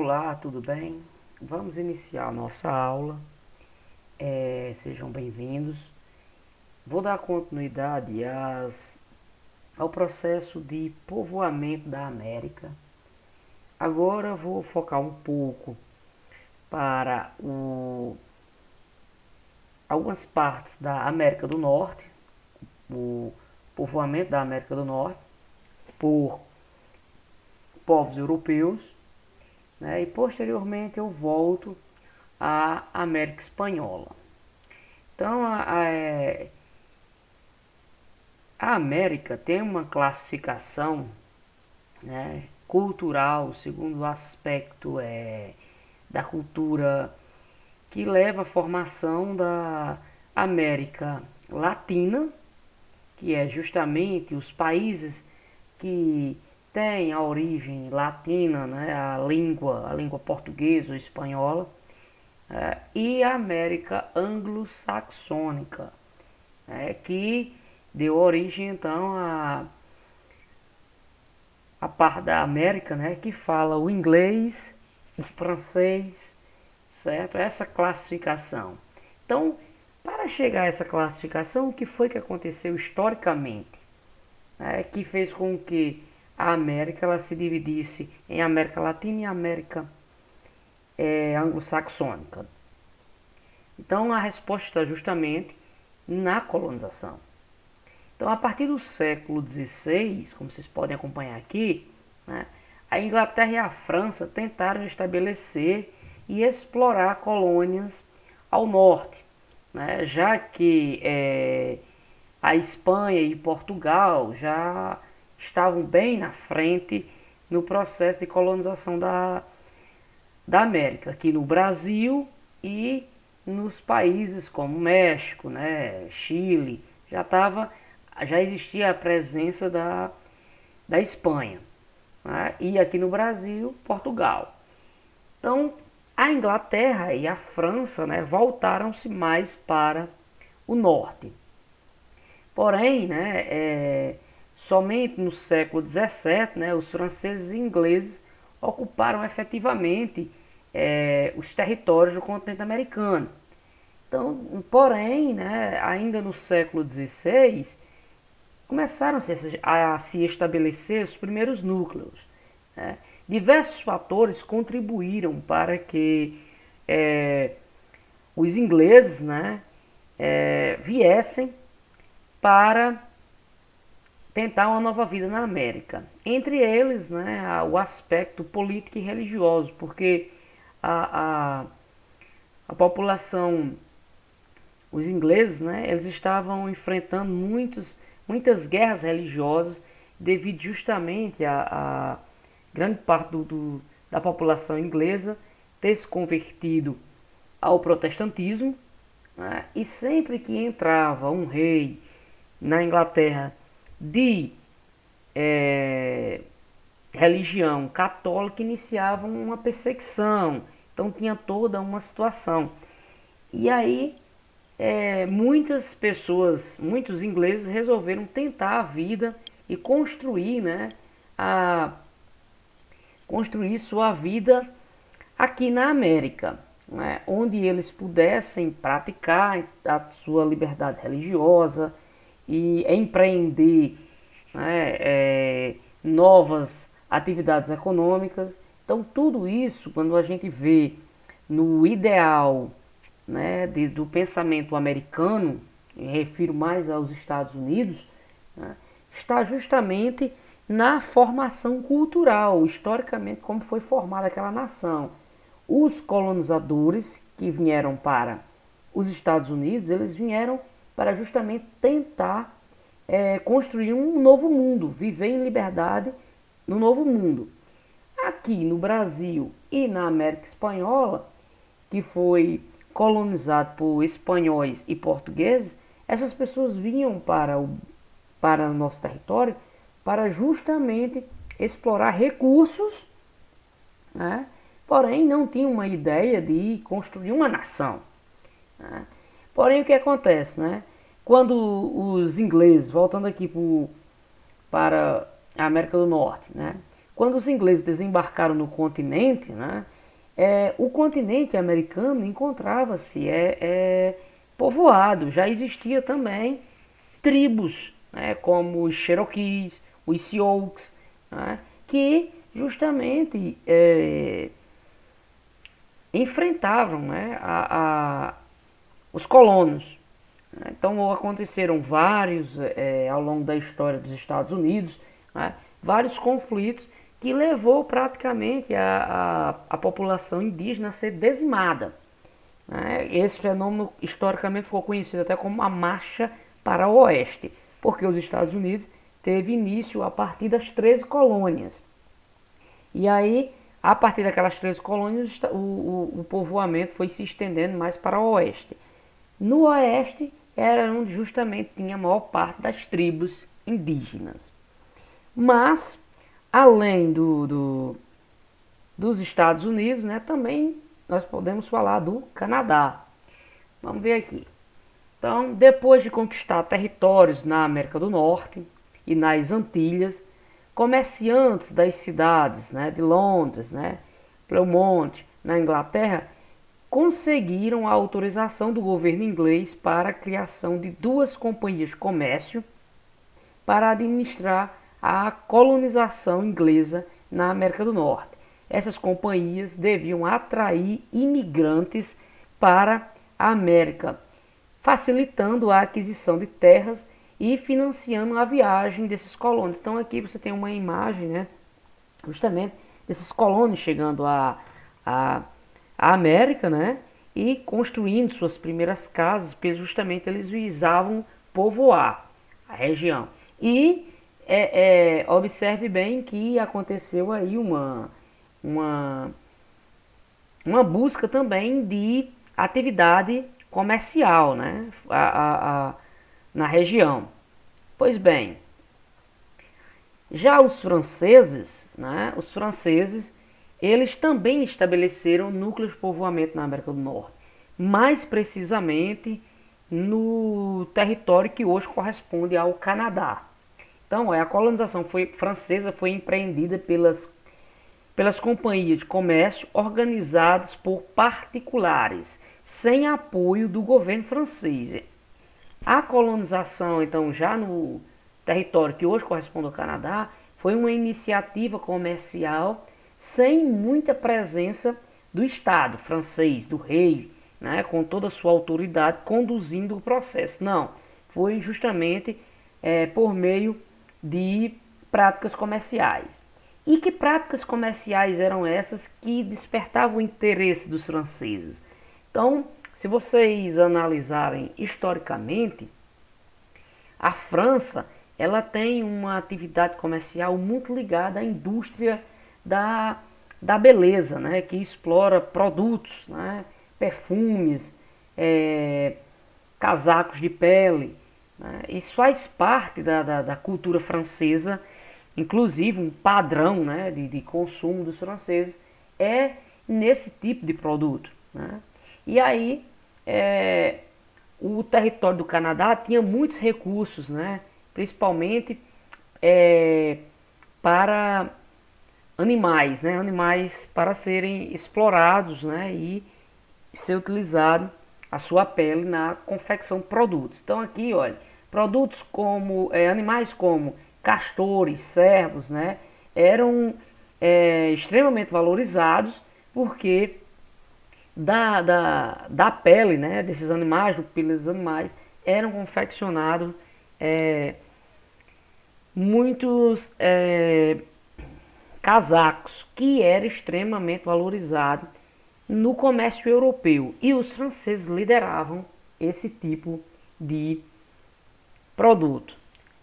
Olá, tudo bem? Vamos iniciar a nossa aula. Sejam bem-vindos. Vou dar continuidade ao processo de povoamento da América. Agora vou focar um pouco para algumas partes da América do Norte, o povoamento da América do Norte por povos europeus, né? E posteriormente eu volto à América Espanhola. Então, a América tem uma classificação, né, cultural, segundo o aspecto da cultura, que leva à formação da América Latina, que é justamente os países que têm a origem latina, né, a língua portuguesa ou espanhola, e a América anglo-saxônica, que deu origem então a parte da América, né, que fala o inglês, o francês, certo? Essa classificação. Então, para chegar a essa classificação, o que foi que aconteceu historicamente, né, que fez com que a América ela se dividisse em América Latina e América anglo-saxônica? Então, a resposta está justamente na colonização. Então, a partir do século XVI, como vocês podem acompanhar aqui, né, a Inglaterra e a França tentaram estabelecer e explorar colônias ao norte, né, já que a Espanha e Portugal já estavam bem na frente no processo de colonização da América, aqui no Brasil e nos países como México, né, Chile, já existia a presença da Espanha, né, e aqui no Brasil, Portugal. Então, a Inglaterra e a França, né, voltaram-se mais para o norte. Porém, né, somente no século XVII, né, os franceses e ingleses ocuparam efetivamente os territórios do continente americano. Então, porém, né, ainda no século XVI, começaram a se estabelecer os primeiros núcleos, né? Diversos fatores contribuíram para que os ingleses, né, viessem para tentar uma nova vida na América. Entre eles, né, o aspecto político e religioso, porque a, a, a população, os ingleses, né, eles estavam enfrentando muitas guerras religiosas devido justamente a grande parte da população inglesa ter se convertido ao protestantismo, né, e sempre que entrava um rei na Inglaterra de religião católica, iniciavam uma perseguição. Então tinha toda uma situação. E aí muitas pessoas, muitos ingleses resolveram tentar a vida e construir, né, construir sua vida aqui na América, né, onde eles pudessem praticar a sua liberdade religiosa e empreender, né, novas atividades econômicas. Então, tudo isso, quando a gente vê no ideal, né, do pensamento americano, me refiro mais aos Estados Unidos, né, está justamente na formação cultural, historicamente, como foi formada aquela nação. Os colonizadores que vieram para os Estados Unidos, eles vieram para justamente tentar construir um novo mundo, viver em liberdade no novo mundo. Aqui no Brasil e na América Espanhola, que foi colonizado por espanhóis e portugueses, essas pessoas vinham para o nosso território para justamente explorar recursos, né? Porém não tinham uma ideia de construir uma nação, né? Porém o que acontece, né? Quando os ingleses, voltando aqui para a América do Norte, né, quando os ingleses desembarcaram no continente, né, o continente americano encontrava-se povoado, já existia também tribos, né, como os Cherokees, os Sioux, né, que justamente enfrentavam, né, os colonos. Então aconteceram vários, ao longo da história dos Estados Unidos, né, vários conflitos que levou praticamente a população indígena a ser dizimada. Né? Esse fenômeno historicamente ficou conhecido até como a Marcha para o Oeste, porque os Estados Unidos teve início a partir das 13 colônias. E aí, a partir daquelas 13 colônias, o povoamento foi se estendendo mais para o oeste. No oeste era onde justamente tinha a maior parte das tribos indígenas. Mas, além dos Estados Unidos, né, também nós podemos falar do Canadá. Vamos ver aqui. Então, depois de conquistar territórios na América do Norte e nas Antilhas, comerciantes das cidades, né, de Londres, né, Plymouth, na Inglaterra, conseguiram a autorização do governo inglês para a criação de duas companhias de comércio para administrar a colonização inglesa na América do Norte. Essas companhias deviam atrair imigrantes para a América, facilitando a aquisição de terras e financiando a viagem desses colonos. Então aqui você tem uma imagem, né, justamente desses colonos chegando à América, né, e construindo suas primeiras casas, porque justamente eles visavam povoar a região. E observe bem que aconteceu aí uma busca também de atividade comercial, né, na região. Pois bem, já os franceses, né, eles também estabeleceram núcleos de povoamento na América do Norte, mais precisamente no território que hoje corresponde ao Canadá. Então, a colonização francesa foi empreendida pelas companhias de comércio organizadas por particulares, sem apoio do governo francês. A colonização, então, já no território que hoje corresponde ao Canadá, foi uma iniciativa comercial sem muita presença do Estado francês, do rei, né, com toda a sua autoridade conduzindo o processo. Não, foi justamente por meio de práticas comerciais. E que práticas comerciais eram essas que despertavam o interesse dos franceses? Então, se vocês analisarem historicamente, a França ela tem uma atividade comercial muito ligada à indústria da beleza, né, que explora produtos, né, perfumes, casacos de pele. Né, isso faz parte da cultura francesa, inclusive um padrão, né, de consumo dos franceses é nesse tipo de produto. Né. E aí, o território do Canadá tinha muitos recursos, né, principalmente para animais, né, animais para serem explorados, né, e ser utilizado a sua pele na confecção de produtos. Então aqui, olha, produtos como animais como castores, cervos, né, eram extremamente valorizados porque da pele, né, desses animais, do pelo desses animais, eram confeccionados muitos casacos, que era extremamente valorizado no comércio europeu. E os franceses lideravam esse tipo de produto.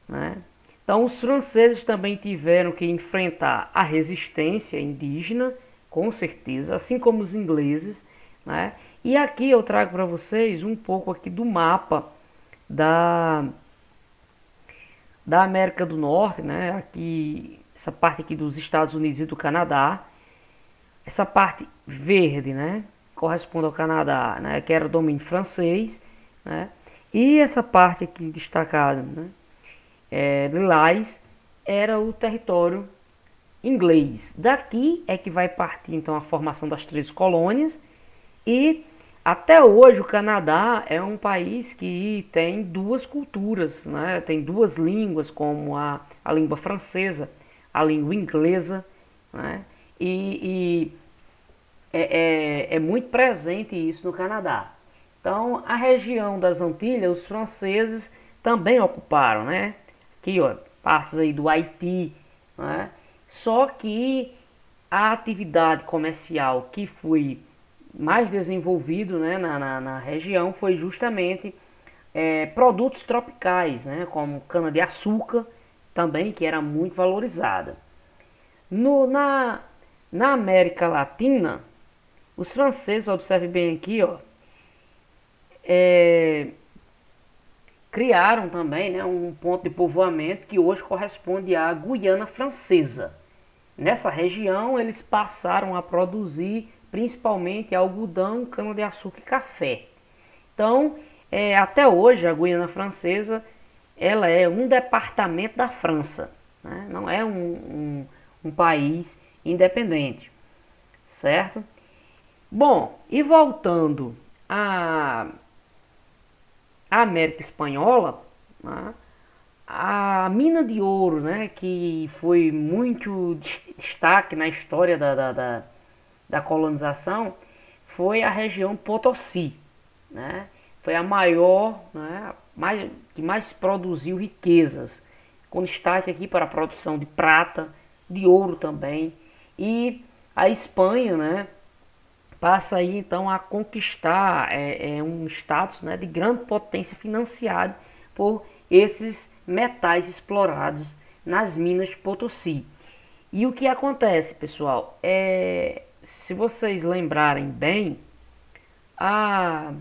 Né? Então os franceses também tiveram que enfrentar a resistência indígena, com certeza, assim como os ingleses. Né? E aqui eu trago para vocês um pouco aqui do mapa da América do Norte, né? Aqui, essa parte aqui dos Estados Unidos e do Canadá. Essa parte verde, né, corresponde ao Canadá, né, que era o domínio francês, né? E essa parte aqui destacada, né, lilás, era o território inglês. Daqui é que vai partir então a formação das 13 colônias, e até hoje o Canadá é um país que tem duas culturas, né? Tem duas línguas, como a língua francesa, a língua inglesa, né? E é muito presente isso no Canadá. Então, a região das Antilhas, os franceses também ocuparam, né? Aqui, ó, partes aí do Haiti, né? Só que a atividade comercial que foi mais desenvolvido, né, na região foi justamente produtos tropicais, né, como cana-de-açúcar também, que era muito valorizada. No, na, na América Latina, os franceses, observe bem aqui, ó, criaram também, né, um ponto de povoamento que hoje corresponde à Guiana Francesa. Nessa região, eles passaram a produzir principalmente algodão, cana-de-açúcar e café. Então, até hoje, a Guiana Francesa ela é um departamento da França, né? Não é um país independente, certo? Bom, e voltando à América Espanhola, né? A mina de ouro, né, que foi muito destaque na história da colonização, foi a região Potosí, né? Foi a maior, né, que mais produziu riquezas, com destaque aqui para a produção de prata, de ouro também. E a Espanha, né, passa aí então a conquistar um status, né, de grande potência financiado por esses metais explorados nas minas de Potosí. E o que acontece, pessoal, se vocês lembrarem bem, a,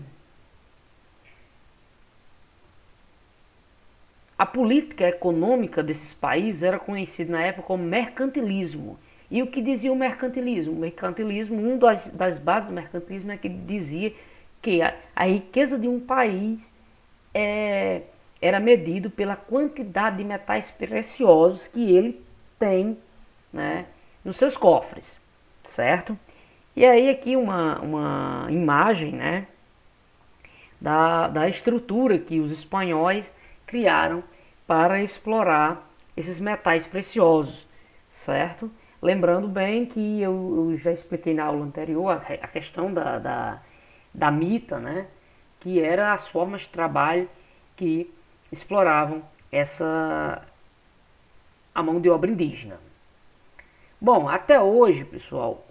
a política econômica desses países era conhecida na época como mercantilismo. E o que dizia o mercantilismo? O mercantilismo, das bases do mercantilismo é que dizia que a riqueza de um país era medido pela quantidade de metais preciosos que ele tem, né, nos seus cofres, certo? E aí aqui uma imagem, né, da estrutura que os espanhóis criaram para explorar esses metais preciosos, certo? Lembrando bem que eu já expliquei na aula anterior a questão da mita, né, que eram as formas de trabalho que exploravam a mão de obra indígena. Bom, até hoje, pessoal,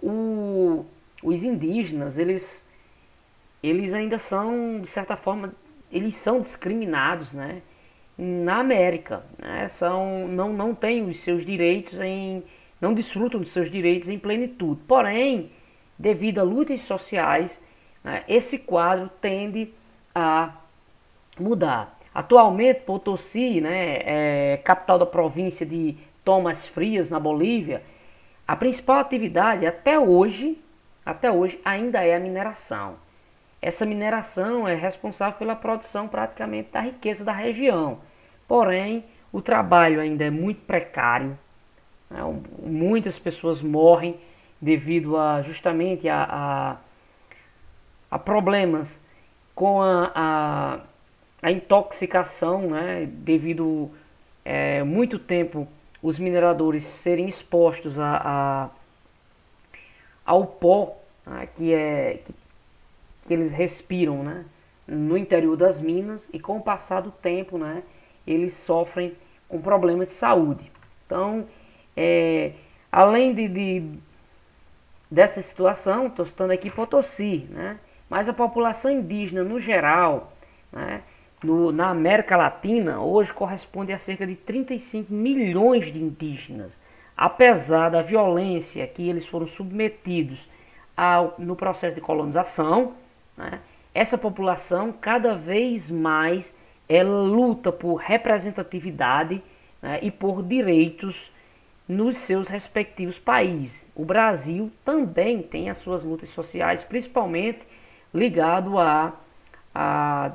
os indígenas, eles ainda são, de certa forma, eles são discriminados, né, na América, né, não têm os seus direitos não desfrutam dos seus direitos em plenitude. Porém, devido a lutas sociais, né, esse quadro tende a mudar. Atualmente, Potosí, né, capital da província de Tomas Frias, na Bolívia, a principal atividade até hoje ainda é a mineração. Essa mineração é responsável pela produção praticamente da riqueza da região. Porém, o trabalho ainda é muito precário, né? Muitas pessoas morrem devido justamente a problemas com a intoxicação, né? Devido muito tempo os mineradores serem expostos ao pó, né? Que eles respiram, né, no interior das minas, e com o passar do tempo, né, eles sofrem com problemas de saúde. Então, além dessa situação, estou citando aqui Potosí, né, mas a população indígena no geral, né, na América Latina, hoje corresponde a cerca de 35 milhões de indígenas. Apesar da violência que eles foram submetidos no processo de colonização, né, essa população cada vez mais ela luta por representatividade, né, e por direitos nos seus respectivos países. O Brasil também tem as suas lutas sociais, principalmente ligado à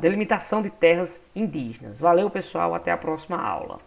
delimitação de terras indígenas. Valeu, pessoal, até a próxima aula.